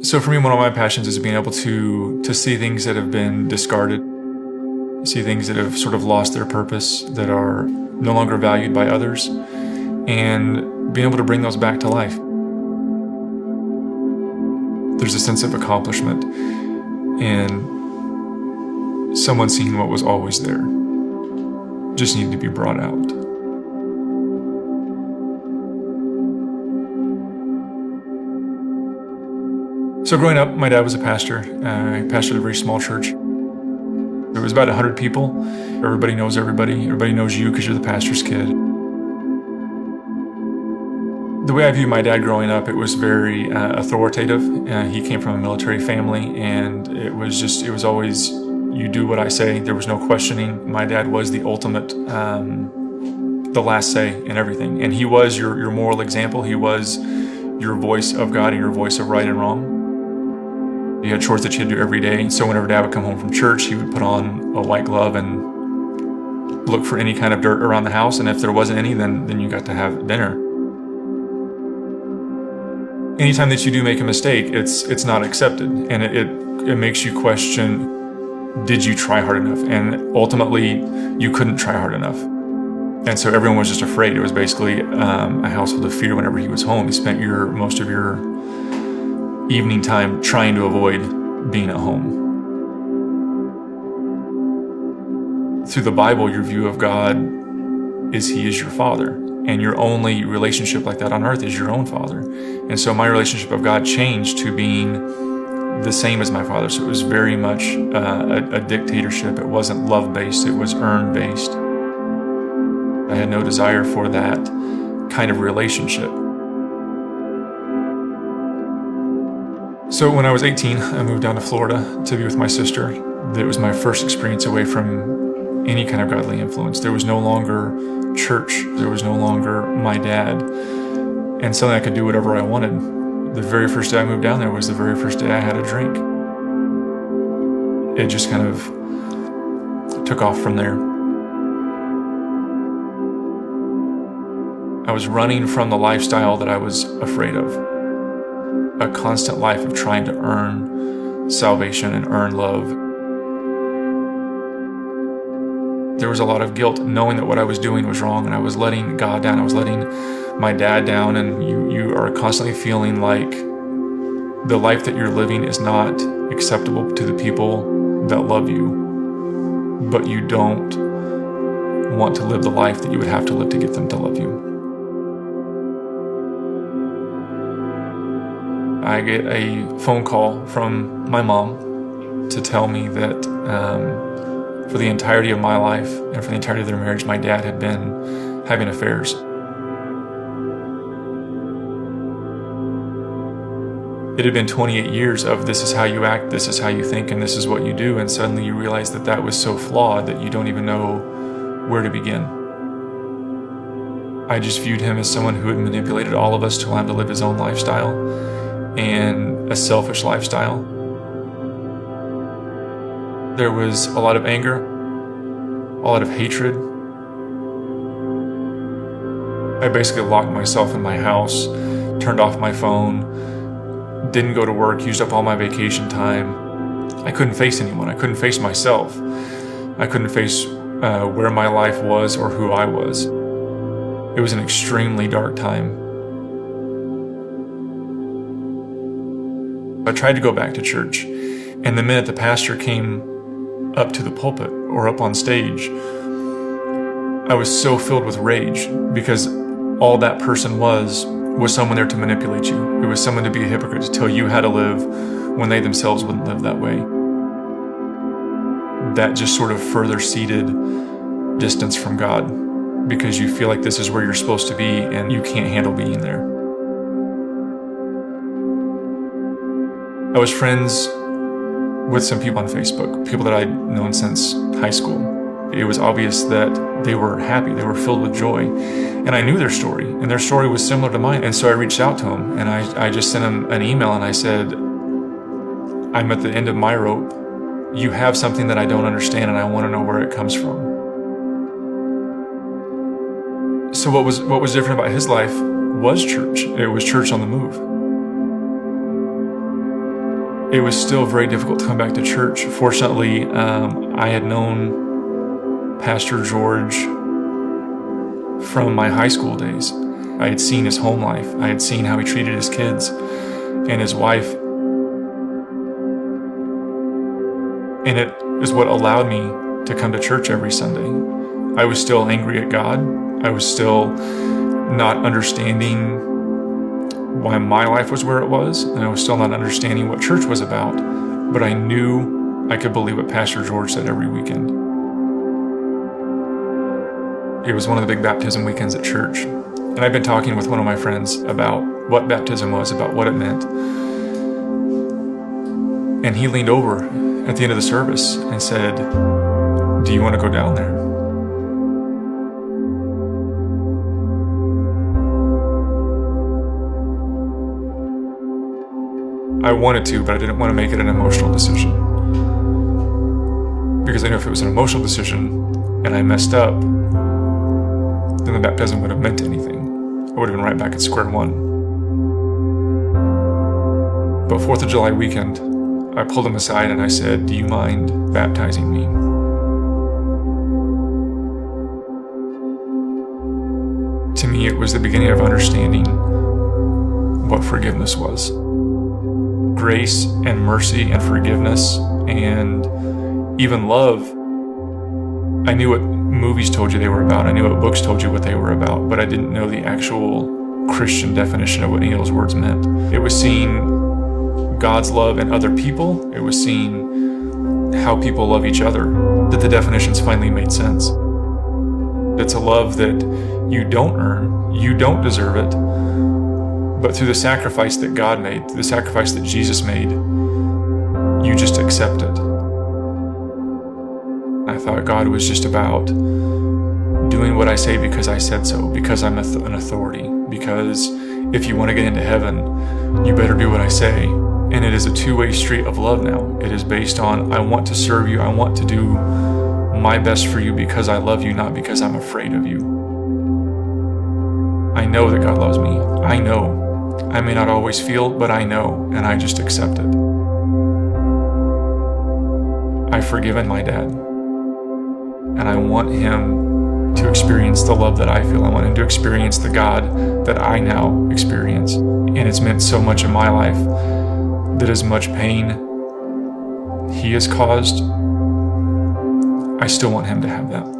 So for me, one of my passions is being able to see things that have been discarded, see things that have sort of lost their purpose, that are no longer valued by others, and being able to bring those back to life. There's a sense of accomplishment in someone seeing what was always there, just needed to be brought out. So growing up, my dad was a pastor. He pastored a very small church. There was about 100 people. Everybody knows everybody. Everybody knows you because you're the pastor's kid. The way I viewed my dad growing up, it was very authoritative. He came from a military family, and it was always, you do what I say. There was no questioning. My dad was the ultimate, the last say in everything. And he was your moral example. He was your voice of God and your voice of right and wrong. He had chores that you had to do every day. So whenever Dad would come home from church, he would put on a white glove and look for any kind of dirt around the house. And if there wasn't any, then you got to have dinner. Anytime that you do make a mistake, it's not accepted. And it makes you question, did you try hard enough? And ultimately, you couldn't try hard enough. And so everyone was just afraid. It was basically a household of fear whenever he was home. He spent most of your evening time trying to avoid being at home. Through the Bible, your view of God is He is your Father, and your only relationship like that on earth is your own Father. And so my relationship of God changed to being the same as my Father. So it was very much a dictatorship. It wasn't love-based, it was earn-based. I had no desire for that kind of relationship. So when I was 18, I moved down to Florida to be with my sister. It was my first experience away from any kind of godly influence. There was no longer church. There was no longer my dad. And suddenly I could do whatever I wanted. The very first day I moved down there was the very first day I had a drink. It just kind of took off from there. I was running from the lifestyle that I was afraid of. A constant life of trying to earn salvation and earn love. There was a lot of guilt knowing that what I was doing was wrong, and I was letting God down. I was letting my dad down, and you are constantly feeling like the life that you're living is not acceptable to the people that love you, but you don't want to live the life that you would have to live to get them to love you. I get a phone call from my mom to tell me that for the entirety of my life and for the entirety of their marriage, my dad had been having affairs. It had been 28 years of this is how you act, this is how you think, and this is what you do, and suddenly you realize that that was so flawed that you don't even know where to begin. I just viewed him as someone who had manipulated all of us to allow him to live his own lifestyle, and a selfish lifestyle. There was a lot of anger, a lot of hatred. I basically locked myself in my house, turned off my phone, didn't go to work, used up all my vacation time. I couldn't face anyone. I couldn't face myself. I couldn't face where my life was or who I was. It was an extremely dark time. I tried to go back to church, and the minute the pastor came up to the pulpit or up on stage, I was so filled with rage because all that person was someone there to manipulate you. It was someone to be a hypocrite, to tell you how to live when they themselves wouldn't live that way. That just sort of further seeded distance from God because you feel like this is where you're supposed to be and you can't handle being there. I was friends with some people on Facebook, people that I'd known since high school. It was obvious that they were happy, they were filled with joy. And I knew their story, and their story was similar to mine. And so I reached out to them, and I just sent them an email, and I said, I'm at the end of my rope. You have something that I don't understand, and I want to know where it comes from. So what was different about his life was church. It was church on the move. it was still very difficult to come back to church. Fortunately, I had known Pastor George from my high school days. I had seen his home life. I had seen how he treated his kids and his wife. And it is what allowed me to come to church every Sunday. I was still angry at God. I was still not understanding why my life was where it was, and I was still not understanding what church was about, but I knew I could believe what Pastor George said every weekend. It was one of the big baptism weekends at church, and I've been talking with one of my friends about what baptism was, about what it meant, and he leaned over at the end of the service and said, "Do you want to go down there?" I wanted to, but I didn't want to make it an emotional decision. Because I knew if it was an emotional decision and I messed up, then the baptism wouldn't have meant anything. I would have been right back at square one. But 4th of July weekend, I pulled him aside and I said, "Do you mind baptizing me?" To me, it was the beginning of understanding what forgiveness was. Grace and mercy and forgiveness and even love. I knew what movies told you they were about. I knew what books told you what they were about, but I didn't know the actual Christian definition of what any of those words meant. It was seeing God's love in other people. It was seeing how people love each other, that the definitions finally made sense. It's a love that you don't earn, you don't deserve it, but through the sacrifice that God made, through the sacrifice that Jesus made, you just accept it. I thought God was just about doing what I say because I said so, because I'm an authority, because if you want to get into heaven, you better do what I say. And it is a two-way street of love now. It is based on, I want to serve you, I want to do my best for you because I love you, not because I'm afraid of you. I know that God loves me. I know. I may not always feel, but I know, and I just accept it. I've forgiven my dad, and I want him to experience the love that I feel. I want him to experience the God that I now experience. And it's meant so much in my life that as much pain he has caused, I still want him to have that.